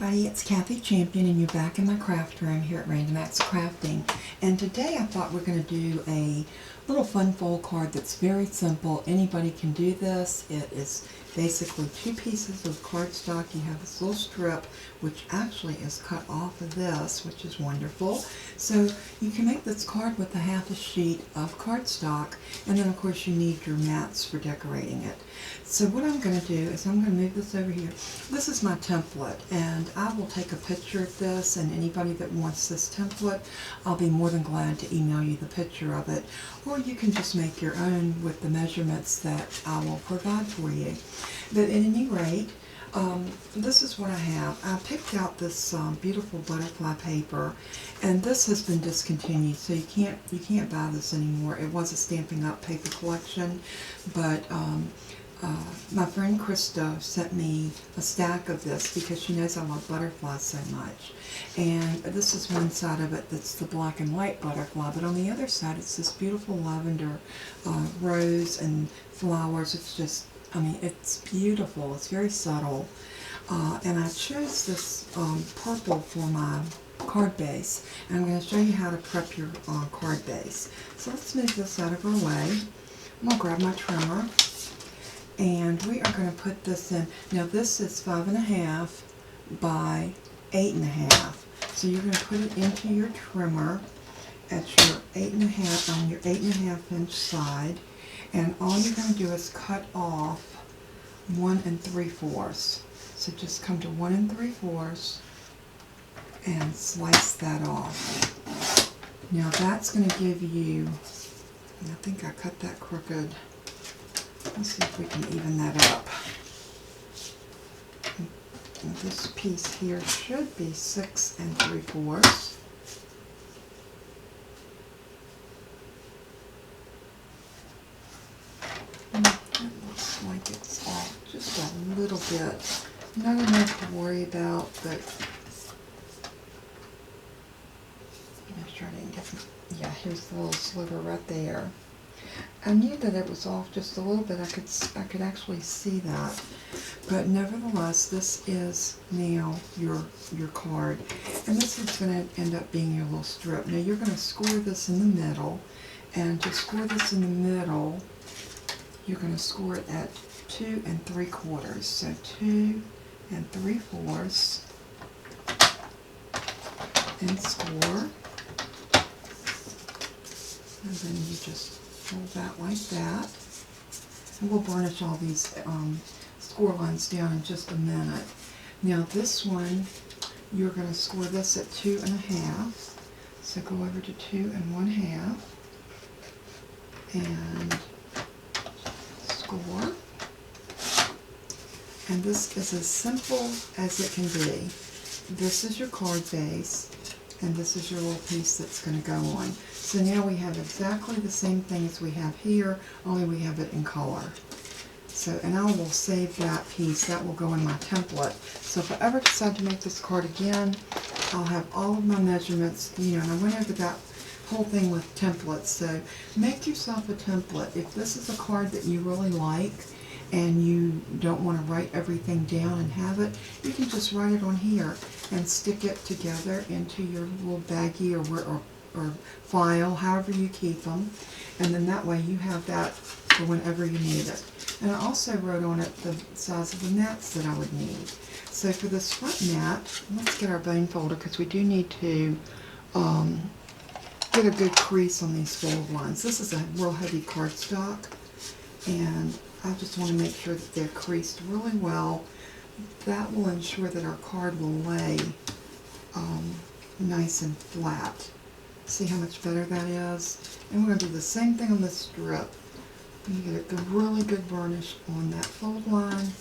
everybody, it's Kathy Champion and you're back in my craft room here at Random Acts of Crafting. And today I thought we're going to do a little fun fold card that's very simple. Anybody can do this. It is basically two pieces of cardstock. You have this little strip which actually is cut off of this, which is wonderful. So you can make this card with a half a sheet of cardstock, and then of course you need your mats for decorating it. So what I'm going to do is I'm going to move this over here. This is my template, and I will take a picture of this, and anybody that wants this template, I'll be more than glad to email you the picture of it, or you can just make your own with the measurements that I will provide for you. But at any rate, this is what I have. I picked out this beautiful butterfly paper, and this has been discontinued, so you can't buy this anymore. It was a Stampin' Up! Paper collection, but my friend Krista sent me a stack of this because she knows I love butterflies so much. And this is one side of it that's the black and white butterfly, but on the other side it's this beautiful lavender rose and flowers. It's just, I mean, it's beautiful. It's very subtle. And I chose this purple for my card base. And I'm going to show you how to prep your card base. So let's move this out of our way. I'm going to grab my trimmer. And we are going to put this in. Now this is 5.5 by 8.5. So you're going to put it into your trimmer at your 8.5 on your 8.5 inch side. And all you're going to do is cut off 1 3/4. So just come to 1 3/4 and slice that off. Now that's going to give you, I think I cut that crooked. Let's see if we can even that up. And this piece here should be 6 3/4. It looks like it's off just a little bit. Not enough to worry about, but let's try to get, yeah, here's the little sliver right there. I knew that it was off just a little bit. I could actually see that. But nevertheless, this is now your card. And this is going to end up being your little strip. Now you're going to score this in the middle. And to score this in the middle, you're going to score it at 2 3/4. So 2 3/4 and score. And then you just hold that like that. And we'll burnish all these score lines down in just a minute. Now this one, you're going to score this at 2 1/2. So go over to 2 1/2 and score. And this is as simple as it can be. This is your card base, and this is your little piece that's going to go on. So now we have exactly the same thing as we have here, only we have it in color. So, and I will save that piece. That will go in my template. So if I ever decide to make this card again, I'll have all of my measurements, you know, and I went over that whole thing with templates. So make yourself a template. If this is a card that you really like, and you don't want to write everything down and have it, you can just write it on here and stick it together into your little baggie or file, however you keep them, and then that way you have that for whenever you need it. And I also wrote on it the size of the mats that I would need. So for this front mat, let's get our bone folder because we do need to get a good crease on these fold lines. This is a real heavy cardstock, and I just want to make sure that they're creased really well. That will ensure that our card will lay nice and flat. See how much better that is? And we're going to do the same thing on this strip. You get a really good burnish on that fold line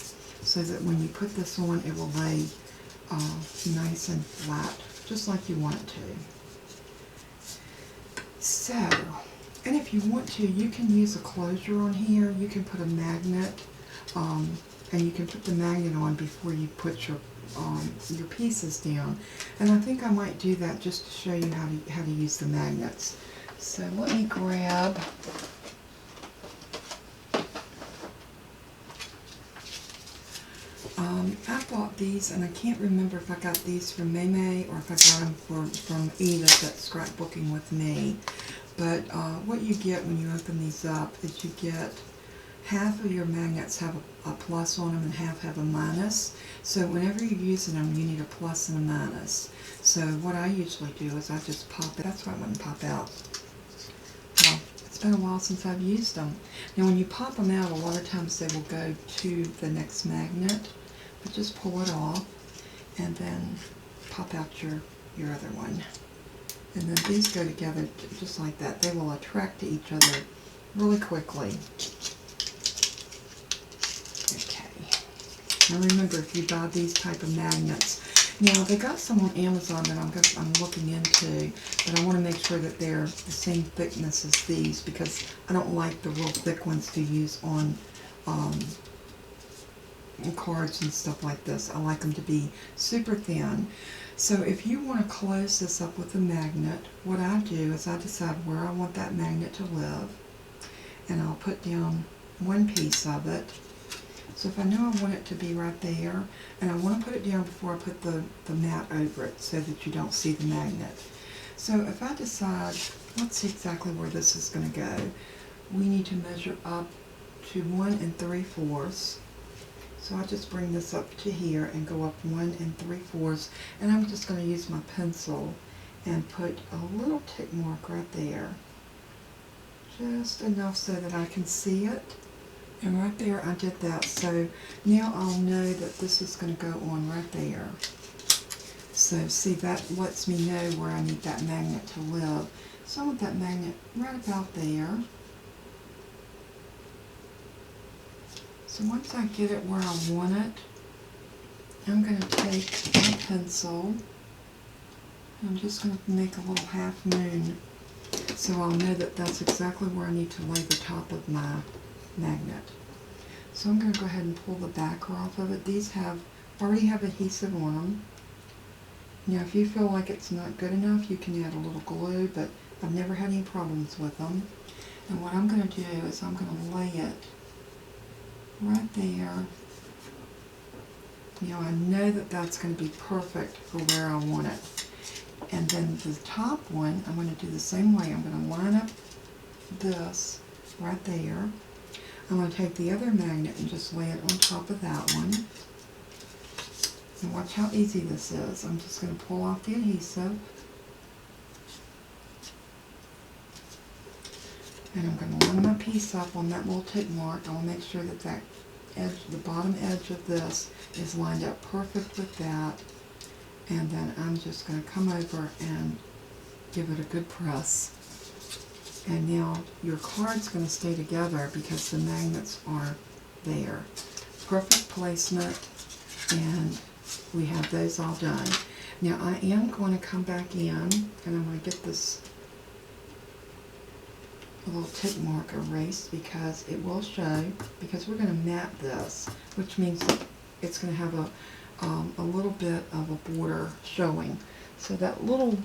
so that when you put this on, it will lay nice and flat, just like you want it to. So, and if you want to, you can use a closure on here. You can put a magnet, and you can put the magnet on before you put your pieces down. And I think I might do that just to show you how to use the magnets. So let me grab I bought these, and I can't remember if I got these from May or if I got them from Edith at Scrapbooking with Me. But what you get when you open these up is you get half of your magnets have a plus on them and half have a minus. So whenever you're using them, you need a plus and a minus. So what I usually do is I just pop it. That's why it wouldn't pop out. Well, it's been a while since I've used them. Now when you pop them out, a lot of times they will go to the next magnet. But just pull it off and then pop out your other one. And then these go together just like that. They will attract to each other really quickly. Okay. Now remember, if you buy these type of magnets, now they got some on Amazon that I'm looking into, but I want to make sure that they're the same thickness as these because I don't like the real thick ones to use on cards and stuff like this. I like them to be super thin. So if you want to close this up with a magnet, what I do is I decide where I want that magnet to live, and I'll put down one piece of it. So if I know I want it to be right there, and I want to put it down before I put the mat over it so that you don't see the magnet. So if I decide, let's see exactly where this is going to go. We need to measure up to 1 3/4. So I just bring this up to here and go up 1 3/4, and I'm just going to use my pencil and put a little tick mark right there. Just enough so that I can see it. And right there I did that. So now I'll know that this is going to go on right there. So see, that lets me know where I need that magnet to live. So I want that magnet right about there. So once I get it where I want it, I'm going to take my pencil, and I'm just going to make a little half moon so I'll know that that's exactly where I need to lay the top of my magnet. So I'm going to go ahead and pull the backer off of it. These already have adhesive on them. Now if you feel like it's not good enough, you can add a little glue, but I've never had any problems with them. And what I'm going to do is I'm going to lay it right there. Now I know that that's going to be perfect for where I want it. And then the top one, I'm going to do the same way. I'm going to line up this right there. I'm going to take the other magnet and just lay it on top of that one. And watch how easy this is. I'm just going to pull off the adhesive. And I'm going to line my piece up on that little tick mark. I will make sure that that edge, the bottom edge of this is lined up perfect with that. And then I'm just going to come over and give it a good press. And now your card's going to stay together because the magnets are there. Perfect placement, and we have those all done. Now I am going to come back in, and I'm going to get this little tick mark erased because it will show, because we're going to mat this, which means that it's going to have a little bit of a border showing. So that little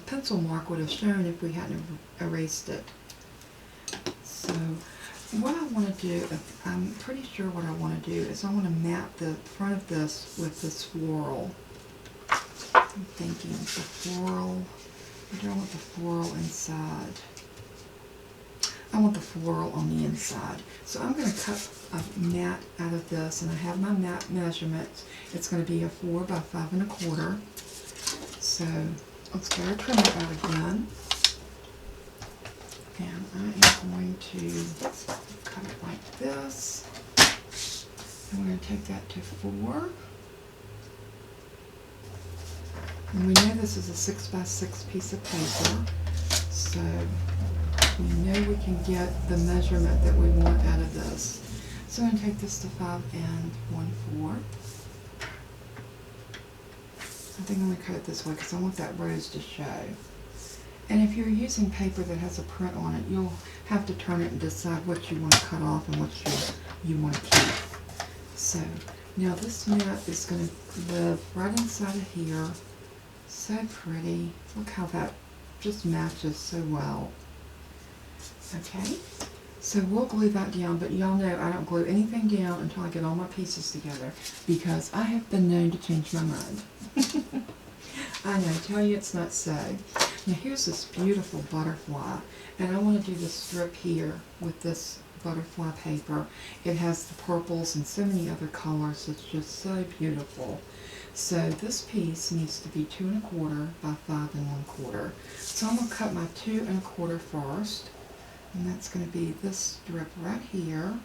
pencil mark would have shown if we hadn't erased it. So what I want to do, I'm pretty sure what I want to do is I want to mat the front of this with the swirl. I'm thinking the swirl, I don't want the swirl inside. I want the floral on the inside. So I'm going to cut a mat out of this, and I have my mat measurements. It's going to be a 4 by 5 1/4. So let's get our trimmer out again. And I am going to cut it like this. And we're going to take that to 4. And we know this is a 6 by 6 piece of paper. So we know we can get the measurement that we want out of this. So I'm going to take this to 5 1/4. I think I'm going to cut it this way because I want that rose to show. And if you're using paper that has a print on it, you'll have to turn it and decide what you want to cut off and what you want to keep. So now this mat is going to live right inside of here. So pretty. Look how that just matches so well. Okay, So we'll glue that down, but y'all know I don't glue anything down until I get all my pieces together because I have been known to change my mind. I know, tell you it's not so. Now here's this beautiful butterfly, and I want to do this strip here with this butterfly paper. It has the purples and so many other colors. It's just so beautiful. So this piece needs to be 2 1/4 by 5 1/4. So I'm going to cut my 2 1/4 first, and that's going to be this strip right here.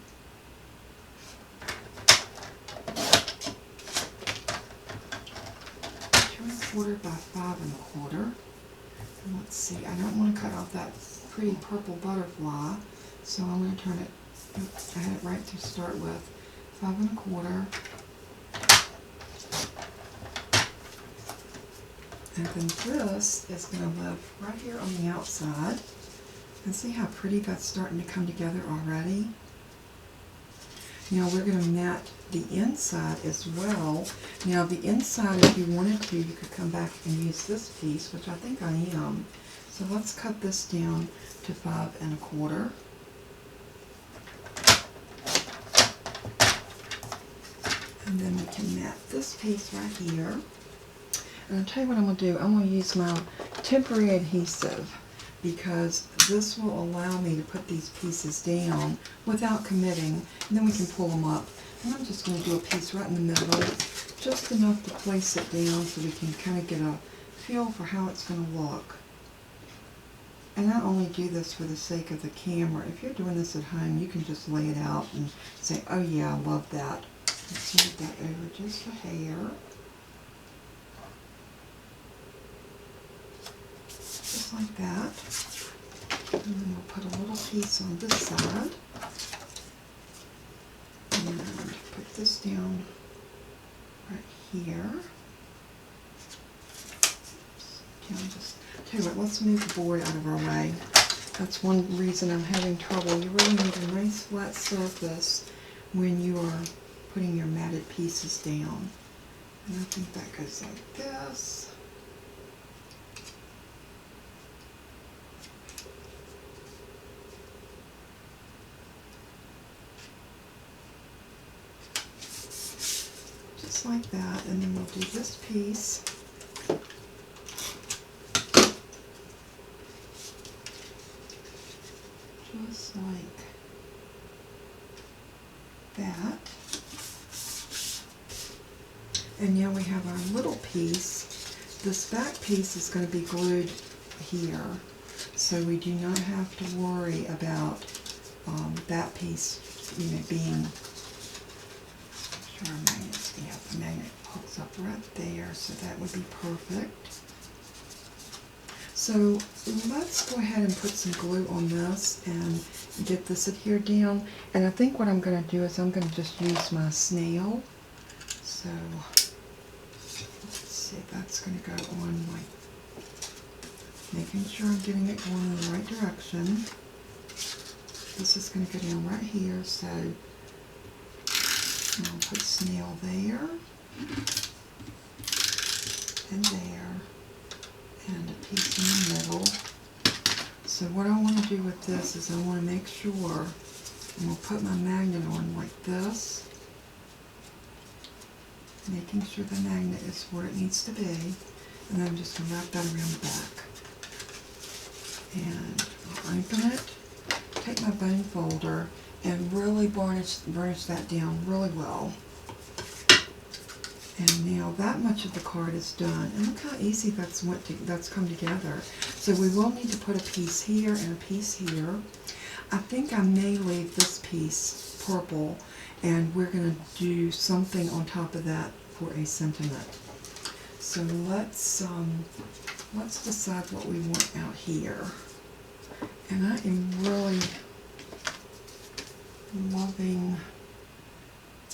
Quarter by 5 1/4. And let's see, I don't want to cut off that pretty purple butterfly, so I'm going to turn it, oops, I had it right to start with, 5 1/4. And then this is going to live right here on the outside. And see how pretty that's starting to come together already? Now we're going to mat the inside as well. Now the inside, if you wanted to, you could come back and use this piece, which I think I am. So let's cut this down to 5 1/4. And then we can mat this piece right here. And I'll tell you what I'm going to do. I'm going to use my temporary adhesive, because this will allow me to put these pieces down without committing, and then we can pull them up. And I'm just going to do a piece right in the middle, just enough to place it down so we can kind of get a feel for how it's going to look. And I only do this for the sake of the camera. If you're doing this at home, you can just lay it out and say, oh yeah, I love that. Let's move that over just a hair. Just like that. And then we'll put a little piece on this side. And put this down right here. Okay, I'll just tell you what, let's move the board out of our way. That's one reason I'm having trouble. You really need a nice flat surface when you are putting your matted pieces down. And I think that goes like this. Just like that, and then we'll do this piece. Just like that. And now we have our little piece. This back piece is going to be glued here, so we do not have to worry about that piece, being. Sure, magnets. Yeah, the magnet hooks up right there, so that would be perfect. So let's go ahead and put some glue on this and get this adhered down. And I think what I'm going to do is I'm going to just use my snail. So let's see, that's going to go on like, making sure I'm getting it going in the right direction. This is going to go down right here, so I'll put snail there, and there, and a piece in the middle. So what I want to do with this is I want to make sure, I'm going to put my magnet on like this, making sure the magnet is where it needs to be, and then I'm just going to wrap that around the back. And I'll open it, take my bone folder, and really burnish that down really well. And now that much of the card is done. And look how easy that's come together. So we will need to put a piece here and a piece here. I think I may leave this piece purple, and we're going to do something on top of that for a sentiment. So let's decide what we want out here. And I am really loving,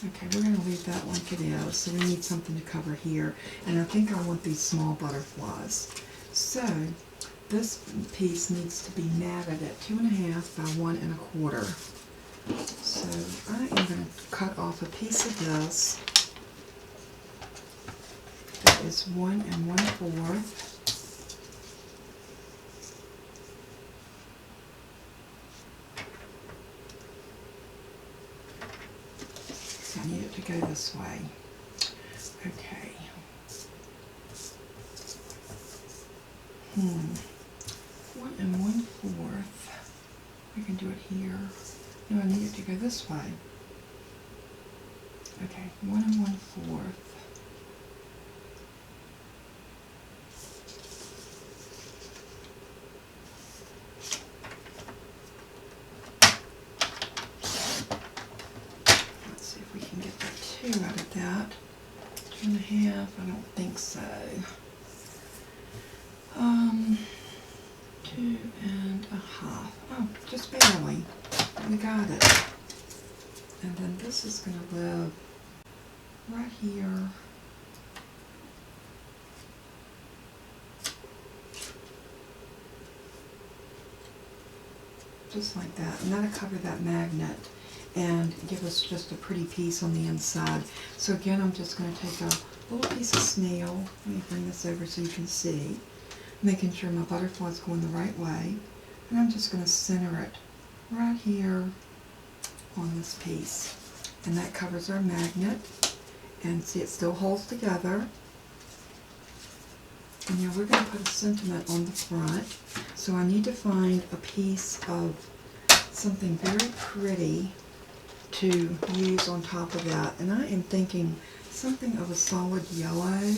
okay, we're going to leave that like it is, so we need something to cover here, and I think I want these small butterflies. So this piece needs to be matted at 2 1/2 by 1 1/4. So I am going to cut off a piece of this that is 1 1/4. it to go this way. Okay. 1 1/4. We can do it here. No, I need it to go this way. Okay, 1 1/4. Let's see if we can get that 2 out of that. 2 1/2, I don't think so. 2 1/2. Oh, just barely. We got it. And then this is going to live right here. Just like that. And that'll cover that magnet and give us just a pretty piece on the inside. So again, I'm just going to take a little piece of snail. Let me bring this over so you can see. Making sure my butterfly's going the right way. And I'm just going to center it right here on this piece. And that covers our magnet. And see, it still holds together. And now we're going to put a sentiment on the front. So I need to find a piece of something very pretty to use on top of that. And I am thinking something of a solid yellow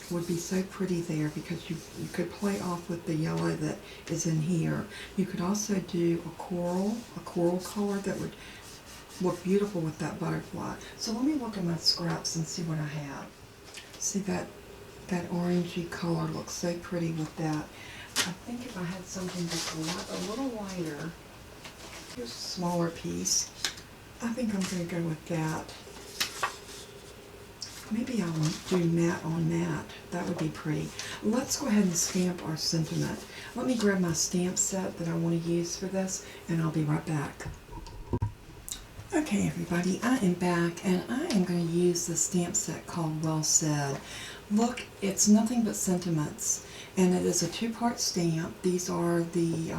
would be so pretty there, because you could play off with the yellow that is in here. You could also do a coral color that would look beautiful with that butterfly. So let me look at my scraps and see what I have. See that orangey color looks so pretty with that. I think if I had something just a little lighter, here's a smaller piece. I think I'm going to go with that. Maybe I'll do matte on matte. That would be pretty. Let's go ahead and stamp our sentiment. Let me grab my stamp set that I want to use for this, and I'll be right back. Okay, everybody, I am back, and I am going to use the stamp set called Well Said. Look, it's nothing but sentiments, and it is a 2-part stamp. These are the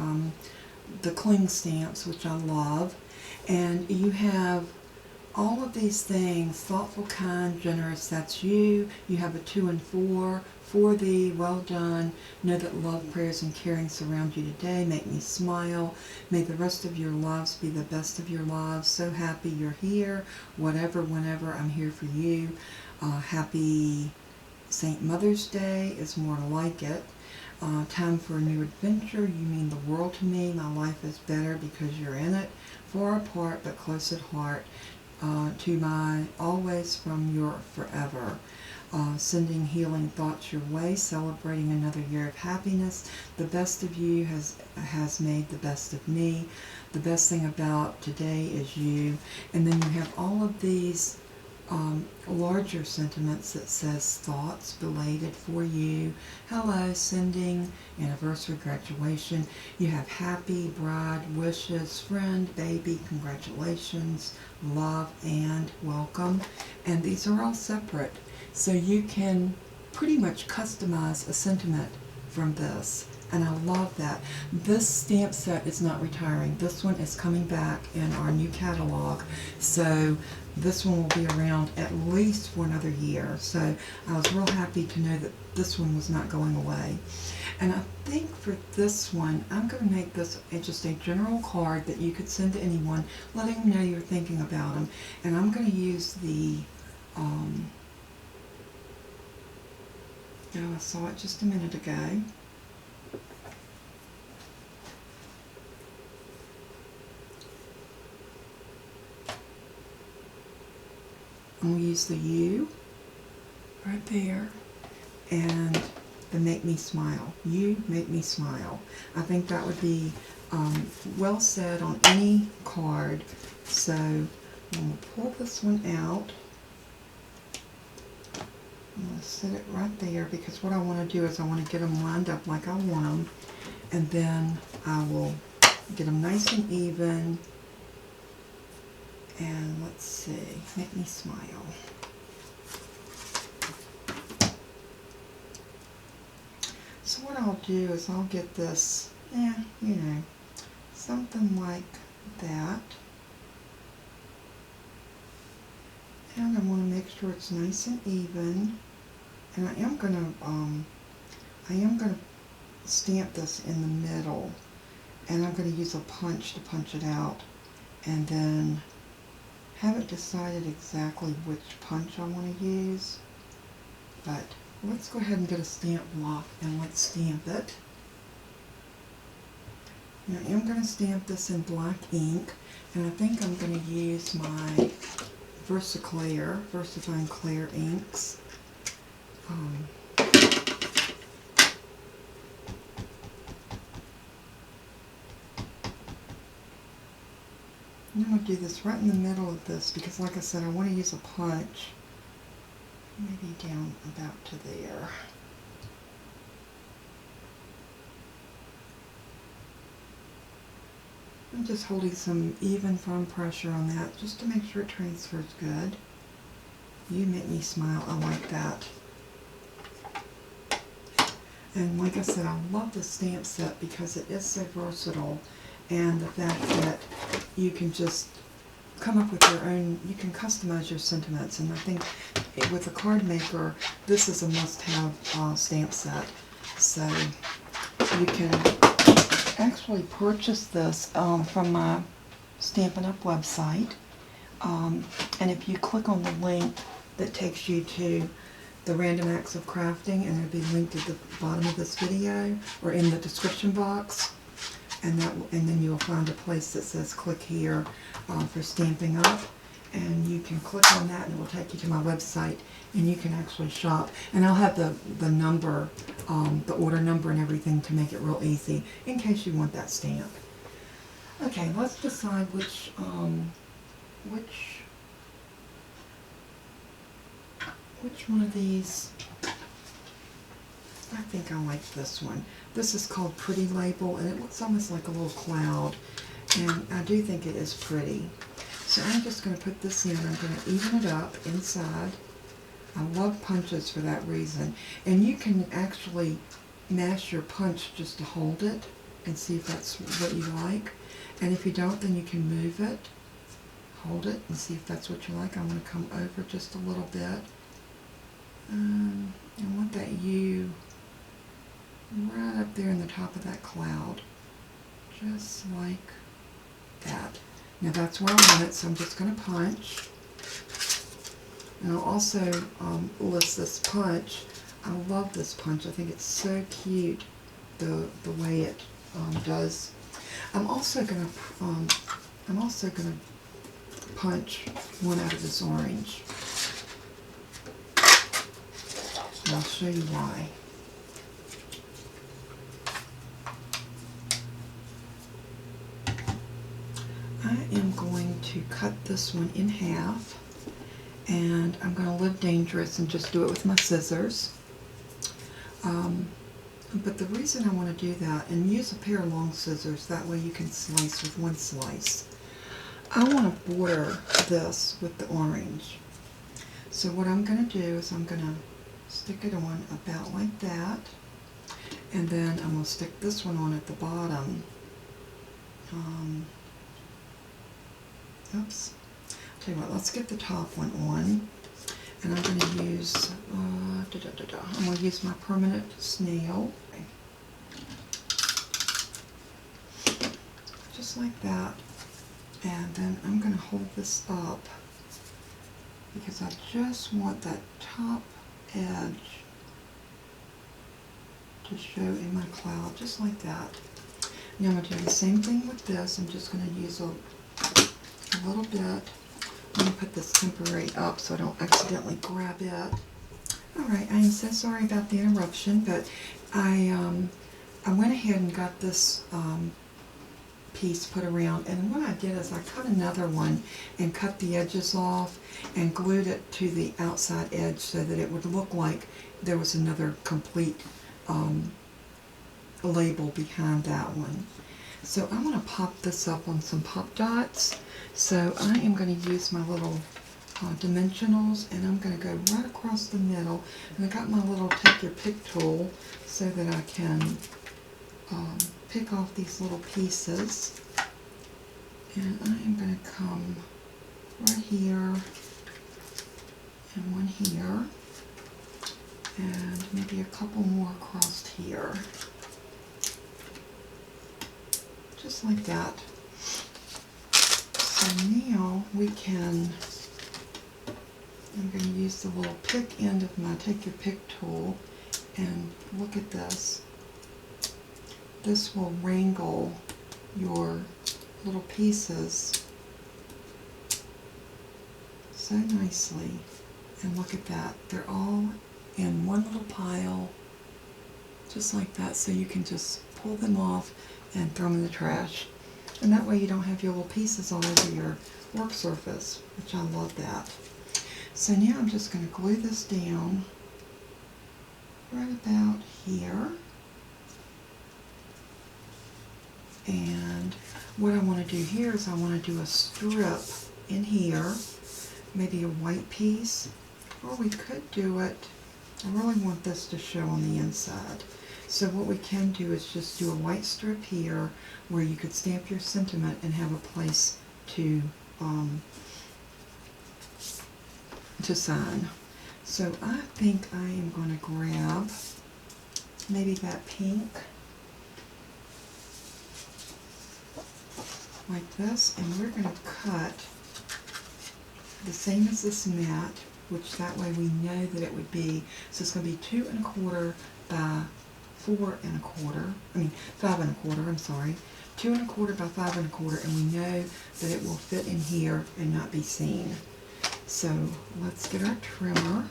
cling stamps, which I love, and you have all of these things: thoughtful, kind, generous, that's you. You have a 2 and 4. For thee, well done. Know that love, prayers, and caring surround you today. Make me smile. May the rest of your lives be the best of your lives. So happy you're here. Whatever, whenever, I'm here for you. Happy St. Mother's Day is more like it. Time for a new adventure. You mean the world to me. My life is better because you're in it. Far apart but close at heart. To my always from your forever. Sending healing thoughts your way, celebrating another year of happiness. The best of you has made the best of me. The best thing about today is you. And then you have all of these larger sentiments that says thoughts belated for you. Hello, sending, anniversary, graduation. You have happy, bride, wishes, friend, baby, congratulations, love, and welcome. And these are all separate. So you can pretty much customize a sentiment from this. And I love that. This stamp set is not retiring. This one is coming back in our new catalog. So this one will be around at least for another year. So I was real happy to know that this one was not going away. And I think for this one, I'm going to make this just a general card that you could send to anyone, letting them know you're thinking about them. And I'm going to use the, I saw it just a minute ago. I'm going to use the U right there and the Make Me Smile. You make me smile. I think that would be well said on any card. So I'm going to pull this one out. I'm going to set it right there, because what I want to do is I want to get them lined up like I want them, and then I will get them nice and even. And let's see, make me smile. So what I'll do is I'll get this, something like that. sure it's nice and even. And I am gonna stamp this in the middle, and I'm gonna use a punch to punch it out, and then haven't decided exactly which punch I want to use, but let's go ahead and get a stamp block and let's stamp it. Now I am going to stamp this in black ink, and I think I'm going to use my VersaFine Clear inks. I'm going to do this right in the middle of this because, like I said, I want to use a punch. Maybe down about to there. I'm just holding some even firm pressure on that just to make sure it transfers good. You make me smile. I like that. And like I said, I love the stamp set because it is so versatile, and the fact that you can just come up with your own, you can customize your sentiments, and I think with a card maker, this is a must-have stamp set. So you can actually purchase this from my Stampin' Up! Website, and if you click on the link that takes you to the Random Acts of Crafting, and it'll be linked at the bottom of this video or in the description box, and then you'll find a place that says click here for Stampin' Up! And you can click on that and it will take you to my website, and you can actually shop. And I'll have the number, the order number and everything to make it real easy in case you want that stamp. Okay, let's decide which one of these. I think I like this one. This is called Pretty Label, and it looks almost like a little cloud, and I do think it is pretty. So I'm just going to put this in. I'm going to even it up inside. I love punches for that reason. And you can actually mash your punch just to hold it and see if that's what you like. And if you don't, then you can move it, hold it, and see if that's what you like. I'm going to come over just a little bit. I want that U right up there in the top of that cloud, just like that. Now that's where I want it, so I'm just going to punch. And I'll also list this punch. I love this punch. I think it's so cute, the way it does. I'm also going to punch one out of this orange. And I'll show you why. I am going to cut this one in half, and I'm going to live dangerous and just do it with my scissors. But the reason I want to do that, and use a pair of long scissors, that way you can slice with one slice. I want to border this with the orange. So what I'm going to do is I'm going to stick it on about like that, and then I'm going to stick this one on at the bottom. Oops. Tell you what, let's get the top one on, and I'm going to use I'm going to use my permanent snail, just like that, and then I'm going to hold this up because I just want that top edge to show in my cloud, just like that. Now I'm going to do the same thing with this. I'm just going to use a little bit. I'm going to put this temporary up so I don't accidentally grab it. Alright, I am so sorry about the interruption, but I went ahead and got this piece put around, and what I did is I cut another one and cut the edges off and glued it to the outside edge so that it would look like there was another complete label behind that one. So I'm going to pop this up on some pop dots. So I am going to use my little dimensionals, and I'm going to go right across the middle, and I got my little take your pick tool so that I can pick off these little pieces, and I am going to come right here and couple more across here. Just like that. So now we can, I'm going to use the little pick end of my Take Your Pick tool, and look at this. This will wrangle your little pieces so nicely. And look at that. They're all in one little pile, just like that, so you can just pull them off and throw them in the trash. And that way you don't have your little pieces all over your work surface, which I love that. So now I'm just going to glue this down right about here. And what I want to do here is I want to do a strip in here, maybe a white piece, or we could do it, I really want this to show on the inside. So what we can do is just do a white strip here where you could stamp your sentiment and have a place to sign. So I think I am going to grab maybe that pink like this, and we're going to cut the same as this mat, which that way we know that it would be, so it's going to be 2 1/4 by 4 1/4, 5 1/4, I'm sorry, 2 1/4 by 5 1/4, and we know that it will fit in here and not be seen. So let's get our trimmer.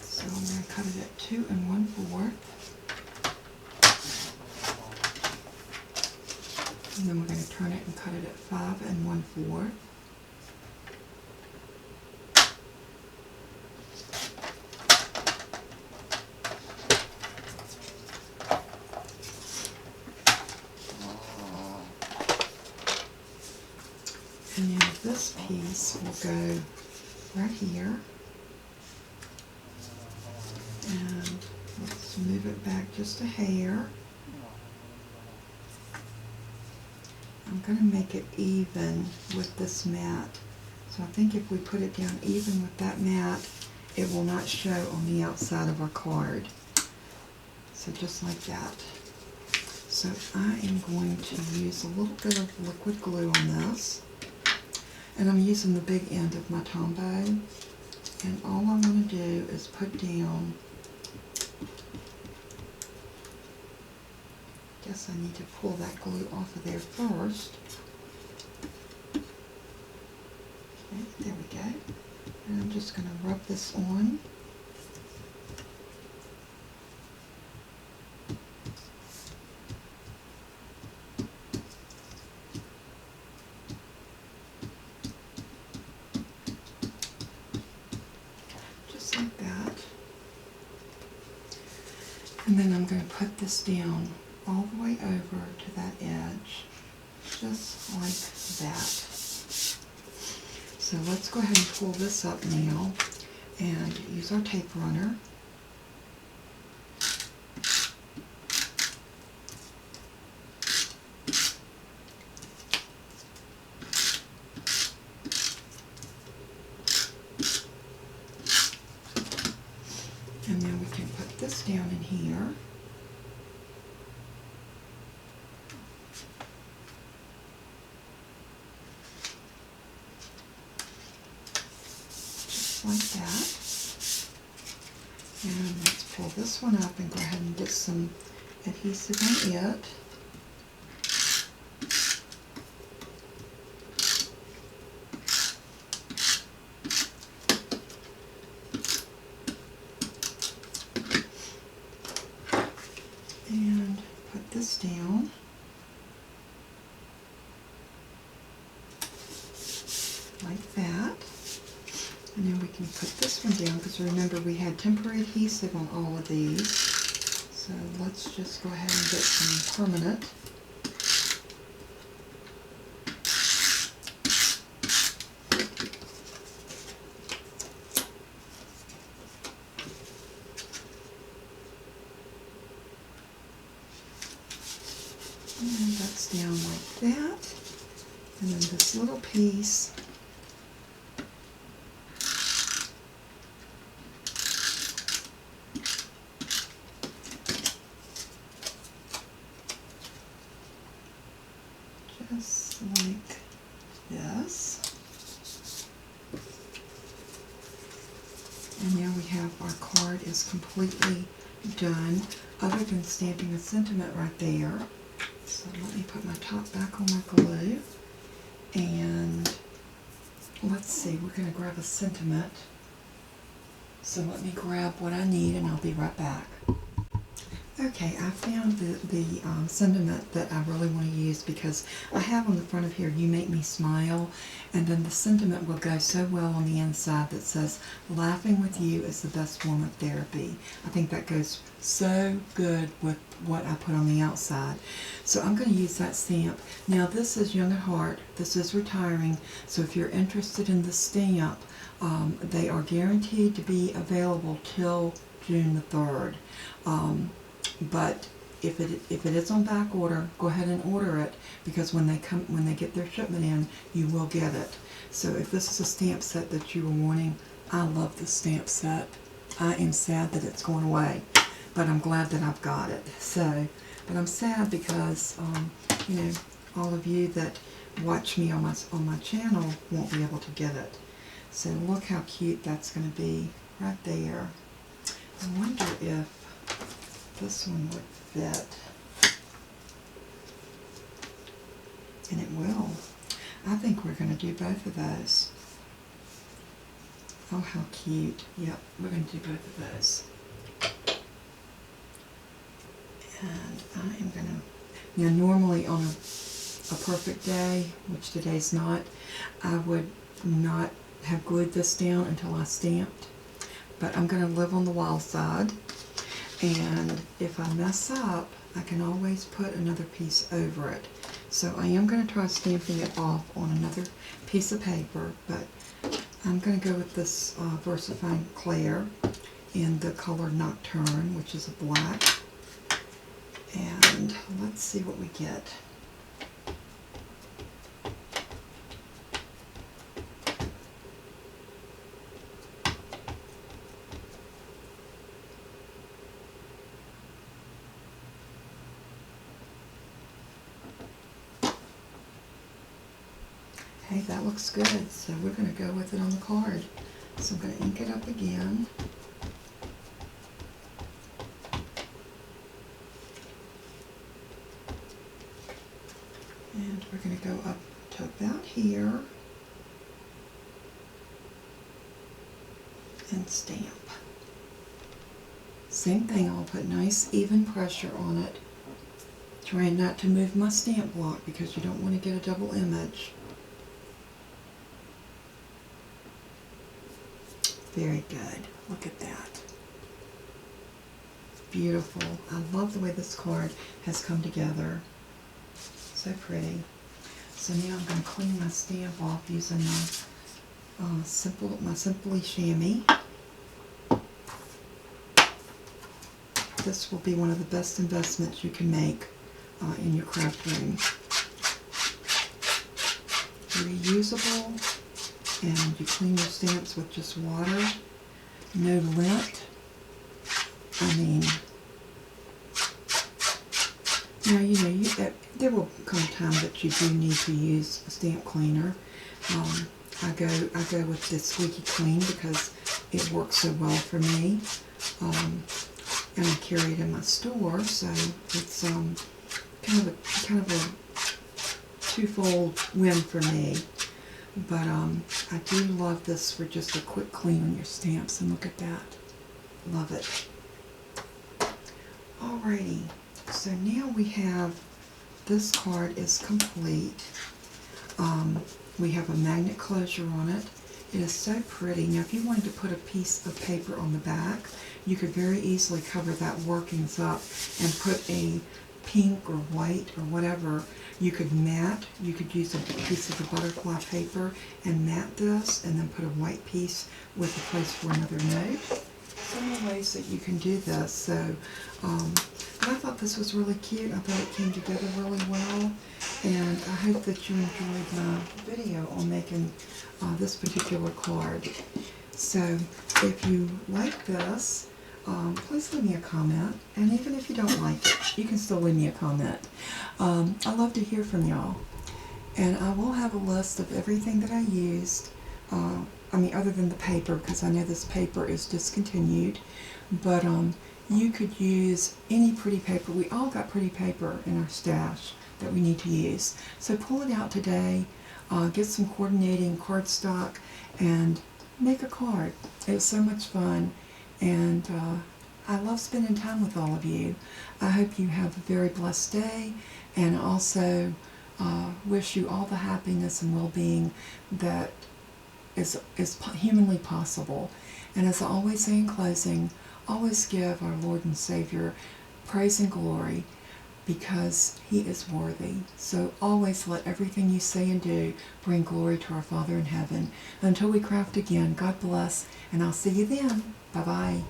So I'm going to cut it at 2 1/4. And then we're going to turn it and cut it at 5 1/4. And now this piece will go right here. And let's move it back just a hair. I'm going to make it even with this mat. So I think if we put it down even with that mat, it will not show on the outside of our card. So just like that. So I am going to use a little bit of liquid glue on this. And I'm using the big end of my Tombow. And all I'm going to do is put down, guess I need to pull that glue off of there first. Okay, there we go. And I'm just going to rub this on. Just like that. And then I'm going to put this down all the way over to that edge, just like that. So let's go ahead and pull this up now and use our tape runner. And then we can put this down in here. Like that. And let's pull this one up and go ahead and get some adhesive on it. And put this down. Like that. And then we can put this one down, because remember we had temporary adhesive on all of these. So let's just go ahead and get some permanent. And that. And then this little piece. Just like this. And now we have our card is completely done, other than stamping a sentiment right there. So let me put my top back on my glue. And let's see, we're going to grab a sentiment. So let me grab what I need and I'll be right back. Okay, I found the sentiment that I really want to use, because I have on the front of here, "You make me smile," and then the sentiment will go so well on the inside that says, "Laughing with you is the best form of therapy." I think that goes so good with what I put on the outside. So I'm going to use that stamp. Now this is Young at Heart, this is retiring, so if you're interested in the stamp, they are guaranteed to be available till June the 3rd. But if it is on back order, go ahead and order it, because when they get their shipment in, you will get it. So if this is a stamp set that you were wanting, I love this stamp set. I am sad that it's going away, but I'm glad that I've got it. So, but I'm sad because you know, all of you that watch me on my channel won't be able to get it. So look how cute that's going to be right there. I wonder if this one would fit, and it will. I think we're going to do both of those. Oh, how cute. Yep, we're going to do both of those. And I am going to, now normally on a perfect day, which today's not, I would not have glued this down until I stamped, but I'm going to live on the wild side. And if I mess up, I can always put another piece over it. So I am going to try stamping it off on another piece of paper, but I'm going to go with this VersaFine Clair in the color Nocturne, which is a black. And let's see what we get. Hey, that looks good, so we're going to go with it on the card. So I'm going to ink it up again. And we're going to go up to about here and stamp. Same thing, I'll put nice even pressure on it. Trying not to move my stamp block because you don't want to get a double image. Very good. Look at that. Beautiful. I love the way this card has come together. So pretty. So now I'm going to clean my stamp off using my Simply Chamois. This will be one of the best investments you can make in your craft room. Reusable. And you clean your stamps with just water, no lint. I mean, now you know there will come a time that you do need to use a stamp cleaner. I go with the Squeaky Clean because it works so well for me, and I carry it in my store, so it's kind of a twofold win for me. But I do love this for just a quick clean on your stamps, and look at that. Love it. Alrighty, so now we have, this card is complete. We have a magnet closure on it. It is so pretty. Now if you wanted to put a piece of paper on the back, you could very easily cover that workings up and put a pink or white or whatever. You could mat, you could use a piece of the butterfly paper and mat this, and then put a white piece with a place for another note. So many ways that you can do this. So, but I thought this was really cute. I thought it came together really well. And I hope that you enjoyed my video on making this particular card. So if you like this, please leave me a comment. And even if you don't like it, you can still leave me a comment. I love to hear from y'all. And I will have a list of everything that I used. Other than the paper, because I know this paper is discontinued. But you could use any pretty paper. We all got pretty paper in our stash that we need to use. So pull it out today, get some coordinating cardstock, and make a card. It was so much fun, and I love spending time with all of you. I hope you have a very blessed day, and also wish you all the happiness and well-being that is humanly possible. And as I always say in closing, always give our Lord and Savior praise and glory, because He is worthy. So always let everything you say and do bring glory to our Father in heaven. Until we craft again, God bless, and I'll see you then. Bye-bye.